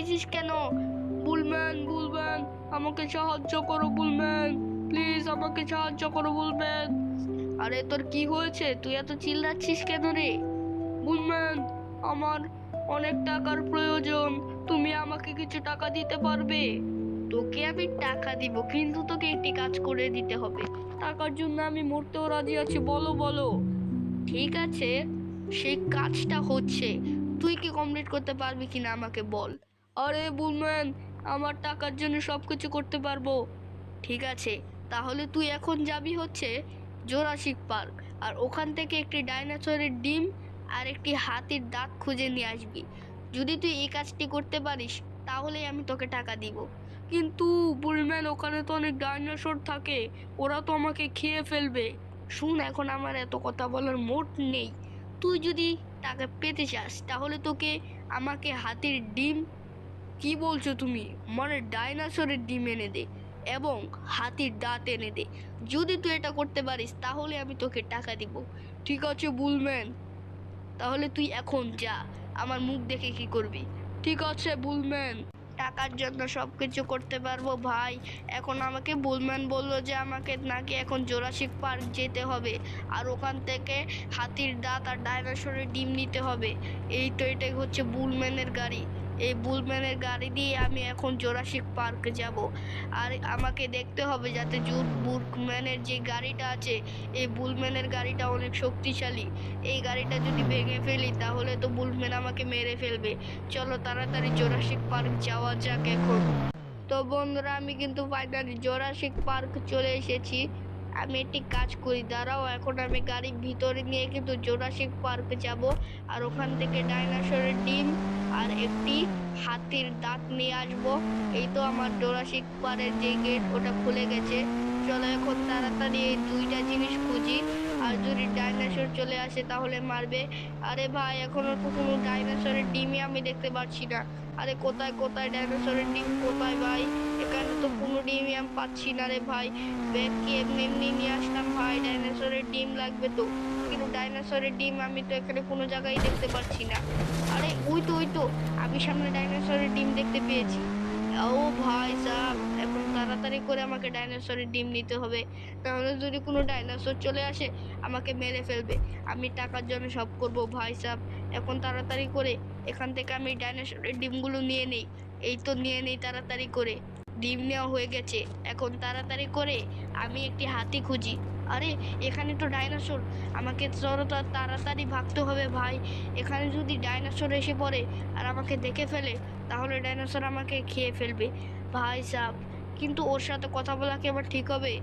দিয়েছিস কেন? বুলম্যান, বুলম্যান, আমাকে সাহায্য করো বুলম্যান, প্লিজ আমাকে সাহায্য করো বুলম্যান। আরে তোর কি হয়েছে? তুই এত চিল্লাচ্ছিস কেন রে? বুলম্যান, আমার অনেক টাকার প্রয়োজন, তুমি আমাকে কিছু টাকা দিতে পারবে? তোকে আমি টাকা দিব, কিন্তু তোকে একটি কাজ করে দিতে হবে। টাকার জন্য আমি মরতেও রাজি আছি, বলো বলো। ঠিক আছে, সেই কাজটা হচ্ছে, তুই কি কমপ্লিট করতে পারবি কিনা আমাকে বল। আরে বুলম্যান, আমার টাকার জন্য সবকিছু করতে পারবো। ঠিক আছে, তাহলে তুই এখন যাবি হচ্ছে জোরাসিক পার্ক, আর ওখান থেকে একটি ডাইনোসরের ডিম আর একটি হাতির দাঁত খুঁজে নিয়ে আসবি। যদি তুই এই কাজটি করতে পারিস তাহলেই আমি তোকে টাকা দিব। কিন্তু বুলম্যান, ওখানে তো অনেক ডাইনোসর থাকে, ওরা তো আমাকে খেয়ে ফেলবে। শুন, এখন আমার এত কথা বলার মোট নেই। তুই যদি টাকা পেতে চাস তাহলে তোকে আমাকে হাতির ডিম, কি বলছো তুমি, মানে ডাইনোসরের ডিম এনে দে এবং হাতির দাঁত এনে দে। যদি তুই এটা করতে পারিস তাহলে আমি তোকে টাকা দিব। ঠিক আছে বুলম্যান, তাহলে তুই এখন যা, আমার মুখ দেখে কি করবি? ঠিক আছে বুলম্যান। টাকার জন্য সবকিছু করতে পারবো ভাই। এখন আমাকে বুলম্যান বললো যে আমাকে নাকি এখন জোরাসিক পার্ক যেতে হবে, আর ওখান থেকে হাতির দাঁত আর ডাইনোসরের ডিম নিতে হবে। এই তো, এটাই হচ্ছে বুলম্যানের গাড়ি। এই বুলম্যানের গাড়ি দিয়ে আমি এখন জোরাসিক পার্কে যাব। আর আমাকে দেখতে হবে যাতে বুলম্যানের যে গাড়িটা আছে, এই বুলম্যানের গাড়িটা অনেক শক্তিশালী। এই গাড়িটা যদি ভেঙে ফেলি তাহলে তো বুলম্যান আমাকে মেরে ফেলবে। চলো তাড়াতাড়ি জোরাসিক পার্ক যাওয়া যাক এখন। তো বন্ধুরা, আমি কিন্তু ফাইনালি জোরাসিক পার্ক চলে এসেছি। আমি একটি কাজ করি, দাঁড়াও, এখন আমি গাড়ির ভিতরে নিয়ে কিন্তু জোরাসিক পার্ক যাব, আর ওখান থেকে ডাইনোসরের ডিম আর একটি হাতির দাঁত নিয়ে আসবো। এই তো আমার জোরাসিক পার্কের যে গেট, ওটা খুলে গেছে। চলো এখন তাড়াতাড়ি এই দুইটা জিনিস খুঁজি, আর যদি ডাইনোসর চলে আসে তাহলে মারবে। আরে ভাই, এখনো তো কোনো ডাইনোসরের ডিমই আমি দেখতে পাচ্ছি না। আরে কোথায় কোথায় ডাইনোসরের ডিম, কোথায় ভাই? এখানে তো কোনো ডিমই আমি পাচ্ছি না রে ভাই। ব্যাগকে এমনি এমনি নিয়ে আসলাম ভাই, ডাইনোসরের ডিম লাগবে তো, কিন্তু ডাইনোসরের ডিম আমি তো এখানে কোনো জায়গায় দেখতে পাচ্ছি না। আরে ওই তো আমি সামনে ডাইনোসরের ডিম দেখতে পেয়েছি। ও ভাই সাব, এখন তাড়াতাড়ি করে আমাকে ডাইনোসরের ডিম নিতে হবে, তাহলে যদি কোনো ডাইনোসর চলে আসে আমাকে মেরে ফেলবে। আমি টাকার জন্য সব করব ভাই সাব। এখন তাড়াতাড়ি করে এখান থেকে আমি ডাইনোসরের ডিমগুলো নিয়ে নেই। এই তো নিয়ে নেই তাড়াতাড়ি করে। ডিম নেওয়া হয়ে গেছে, এখন তাড়াতাড়ি করে আমি একটি হাতি খুঁজি। আরে এখানে তো ডাইনোসর, আমাকে তাড়াতাড়ি ভাগতে হবে ভাই। এখানে যদি ডাইনোসর এসে পড়ে আর আমাকে দেখে ফেলে তাহলে ডাইনোসর আমাকে খেয়ে ফেলবে ভাই সাব। কিন্তু ওর সাথে কথা বলা কি আবার ঠিক হবে?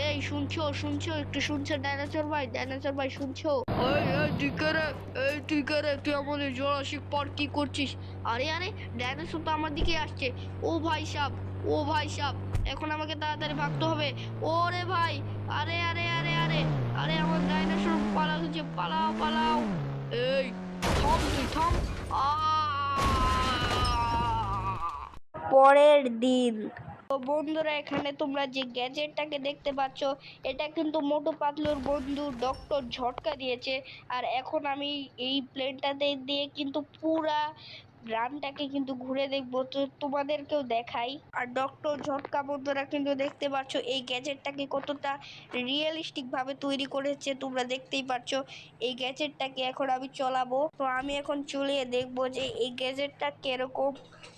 এই শুনছো শুনছো, একটু শুনছো ডাইনোসর ভাই, ডাইনোসর ভাই শুনছো? এই এই তুই কে রে? এই তুই কে রে? তুই আমাদের জুরাসিক পার্ক কি করছিস? আরে আরে, ডাইনোসর তো আমার দিকে আসছে। ও ভাই সাব, ও ভাই সাব, এখন আমাকে তাড়াতাড়ি ভাগতে হবে। ওরে ভাই, আরে আরে আরে আরে, আরে আমার ডাইনোসর পালাচ্ছে, পালাও পালাও। এই থাম, তুই থাম। আ পরের দিন। তো বন্ধুরা, এখানে তোমরা যে গ্যাজেটটাকে দেখতে পাচ্ছ, এটা কিন্তু মোটু পাতলুর বন্ধু ডক্টর ঝটকা দিয়েছে। আর এখন আমি এই প্লেনটাতে দিয়ে কিন্তু পুরা গ্রামটাকে কিন্তু ঘুরে দেখবো, তো তোমাদেরকেও দেখাই। আর ডক্টর ঝটকা বন্ধুরা কিন্তু দেখতে পাচ্ছ এই গ্যাজেটটাকে কতটা রিয়েলিস্টিক ভাবে তৈরি করেছে, তোমরা দেখতেই পাচ্ছ। এই গ্যাজেটটাকে এখন আমি চলাবো, তো আমি এখন চলিয়ে দেখবো যে এই গ্যাজেটটা কিরকম।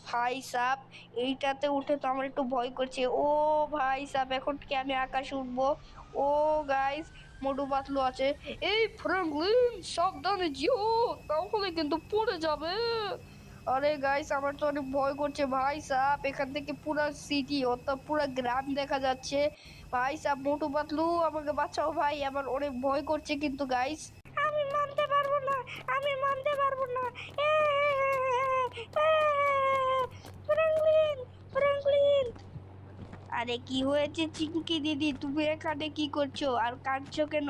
ভাই সাব, এইটাতে উঠে তো আমার একটু ভয় করছে। ও ভাই সাব, এখন কি আমি আকাশে উঠবো? ও গাইস, মোটু পাতলু আছে। এই ফ্র্যাঙ্কলিন, সাবধানে যেও, তাহলে কিন্তু পড়ে যাবে। আরে গাইস, আমার তো অনেক ভয় করছে ভাই সাব। এখান থেকে পুরো সিটি অর্থাৎ পুরো গ্রাম দেখা যাচ্ছে। ভাই সাব, মোটু পাতলু আমাকে বাঁচাও ভাই, আমার অনেক ভয় করছে কিন্তু গাইস। আমি মানতে পারবো না, আমি মানতে পারবো না। Franklin, Franklin. আরে কি হয়েছে চিঙ্কি দিদি, তুমি এখানে কি করছো আর কাঁদছো কেন?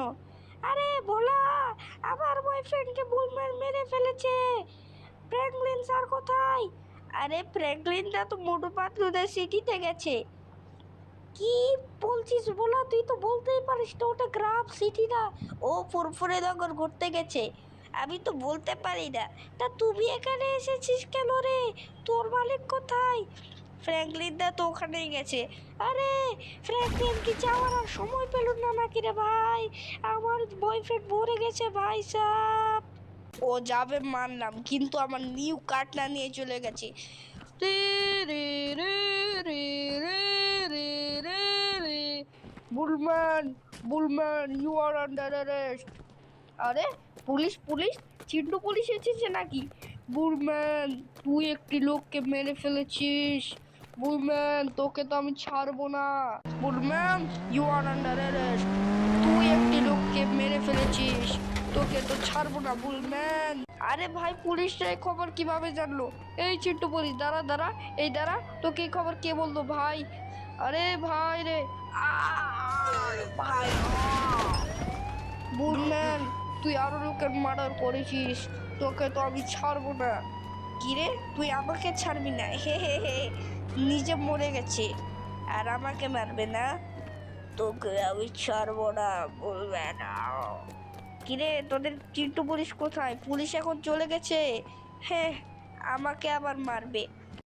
আরে ভোলা, আমার বয়ফ্রেন্ডকে বুলম্যান মেরে ফেলেছে। ফ্র্যাঙ্কলিন স্যার কোথায়? আরে ফ্র্যাঙ্কলিনটা তো মোটু পাতলুদের সিটিতে গেছে। কি বলছিস ভোলা? তুই তো বলতেই পারিস তো, ওটা গ্রাম সিটি না। ও ফুরফুরে নগর ঘুরতে গেছে। আমি তো বলতে পারি না। তা তুমি এখানে এসেছিস কেন রে? তোর মালিক কোথায়? ফ্র্যাঙ্কলিন দা তো ওখানেই গেছে। আরে ফ্র্যাঙ্কলিন কি যাওয়ার আর সময় পেল না নাকি রে ভাই? আমার বয়ফ্রেন্ড মরে গেছে ভাই সাহ। ও যাবে মানলাম, কিন্তু আমার নিউ কার্ড না নিয়ে চলে গেছে। রে রে রে রে রে রে রে রে বুলম্যান, বুলম্যান, ইউ আর আন্ডার অ্যারেস্ট। আরে পুলিশ, পুলিশ, চিন্টু পুলিশ এসেছে নাকি? বুলম্যান, তুই একটি লোককে মেরে ফেলেছিস। বুলম্যান, তোকে তো আমি ছাড়বো না। বুলম্যান, ইউ আর আন্ডার অ্যারেস্ট। তুই একটি লোককে মেরে ফেলেছিস, তোকে তো ছাড়বো না বুলম্যান। আরে ভাই, পুলিশরা এই খবর কিভাবে জানলো? এই চিন্টু পুলিশ, দাঁড়া দাঁড়া, এই দাঁড়া, তোকে এই খবর কে বললো ভাই? আরে ভাই রে, ভাই, বুলম্যান, তুই আরো লোকের মার্ডার করেছিস, তোকে তো আমি ছাড়বো না। কিরে, তুই আমাকে ছাড়বি না? হে হে হে, নিজে মরে গেছে আর আমাকে মারবে না? তোকে আমি ছাড়বো না, বলবে না। কিরে, তোদের চিন্টু পুলিশ কোথায়? পুলিশ এখন চলে গেছে। হ্যাঁ, আমাকে আবার মারবে।